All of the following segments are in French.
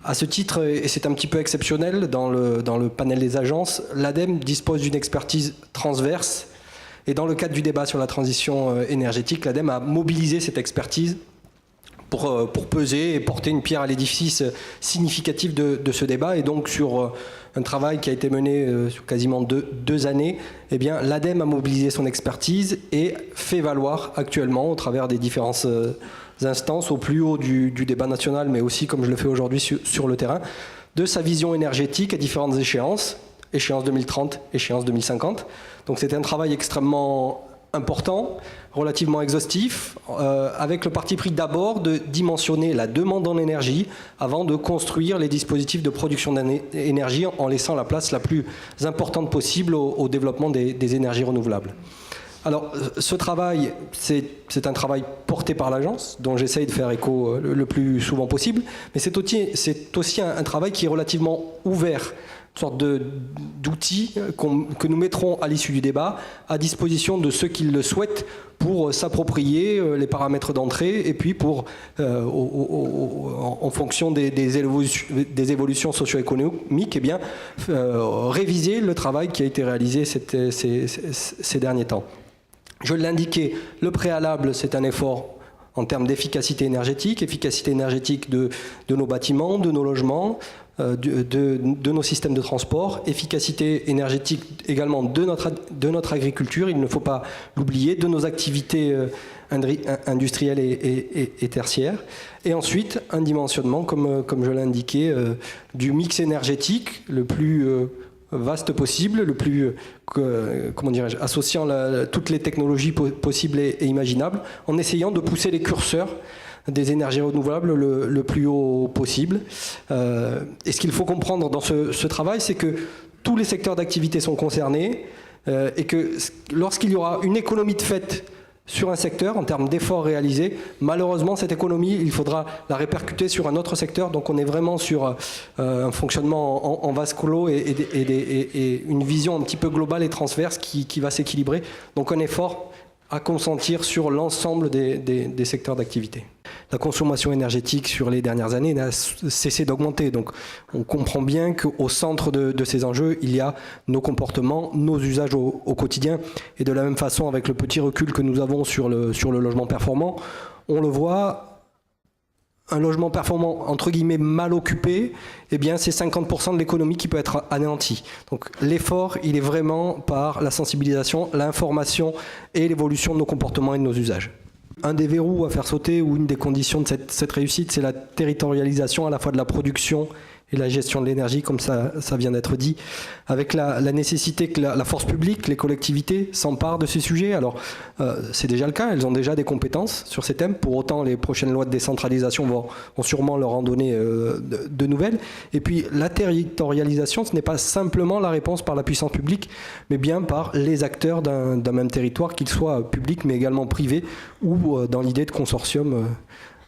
À ce titre, et c'est un petit peu exceptionnel dans le panel des agences, l'ADEME dispose d'une expertise transverse. Et dans le cadre du débat sur la transition énergétique, l'ADEME a mobilisé cette expertise pour peser et porter une pierre à l'édifice significatif de ce débat. Et donc sur un travail qui a été mené sur quasiment deux années, eh bien, l'ADEME a mobilisé son expertise et fait valoir actuellement, au travers des différentes instances, au plus haut du débat national, mais aussi, comme je le fais aujourd'hui, sur le terrain, de sa vision énergétique à différentes échéances, échéance 2030, échéance 2050. Donc c'était un travail extrêmement important, relativement exhaustif, avec le parti pris d'abord de dimensionner la demande en énergie avant de construire les dispositifs de production d'énergie en laissant la place la plus importante possible au développement des énergies renouvelables. Alors, ce travail, c'est un travail porté par l'agence, dont j'essaye de faire écho le plus souvent possible, mais c'est aussi un travail qui est relativement ouvert, une sorte d'outil que nous mettrons à l'issue du débat à disposition de ceux qui le souhaitent pour s'approprier les paramètres d'entrée et puis pour, en fonction des évolutions socio-économiques, eh bien, réviser le travail qui a été réalisé ces derniers temps. Je l'ai indiqué, le préalable, c'est un effort en termes d'efficacité énergétique de nos bâtiments, de nos logements, de nos systèmes de transport, efficacité énergétique également de notre agriculture, il ne faut pas l'oublier, de nos activités industrielles et tertiaires. Et ensuite, un dimensionnement, comme je l'ai indiqué, du mix énergétique le plus vaste possible, le plus, comment dirais-je, associant toutes les technologies possibles et imaginables, en essayant de pousser les curseurs des énergies renouvelables le plus haut possible. Et ce qu'il faut comprendre dans ce travail, c'est que tous les secteurs d'activité sont concernés et que lorsqu'il y aura une économie de fait sur un secteur, en termes d'efforts réalisés, malheureusement, cette économie, il faudra la répercuter sur un autre secteur. Donc on est vraiment sur un fonctionnement en vase clos et une vision un petit peu globale et transverse qui va s'équilibrer. Donc un effort à consentir sur l'ensemble des secteurs d'activité. La consommation énergétique sur les dernières années n'a cessé d'augmenter. Donc on comprend bien qu'au centre de ces enjeux, il y a nos comportements, nos usages au quotidien. Et de la même façon, avec le petit recul que nous avons sur le logement performant, on le voit, un logement performant, entre guillemets, mal occupé, eh bien c'est 50% de l'économie qui peut être anéantie. Donc l'effort, il est vraiment par la sensibilisation, l'information et l'évolution de nos comportements et de nos usages. Un des verrous à faire sauter ou une des conditions de cette réussite, c'est la territorialisation à la fois de la production et la gestion de l'énergie, comme ça vient d'être dit, avec la nécessité que la force publique, les collectivités s'emparent de ces sujets. Alors, c'est déjà le cas, elles ont déjà des compétences sur ces thèmes. Pour autant, les prochaines lois de décentralisation vont sûrement leur en donner de nouvelles. Et puis, la territorialisation, ce n'est pas simplement la réponse par la puissance publique, mais bien par les acteurs d'un même territoire, qu'ils soient publics, mais également privés, ou dans l'idée de consortium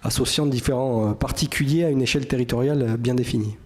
associant différents particuliers à une échelle territoriale bien définie.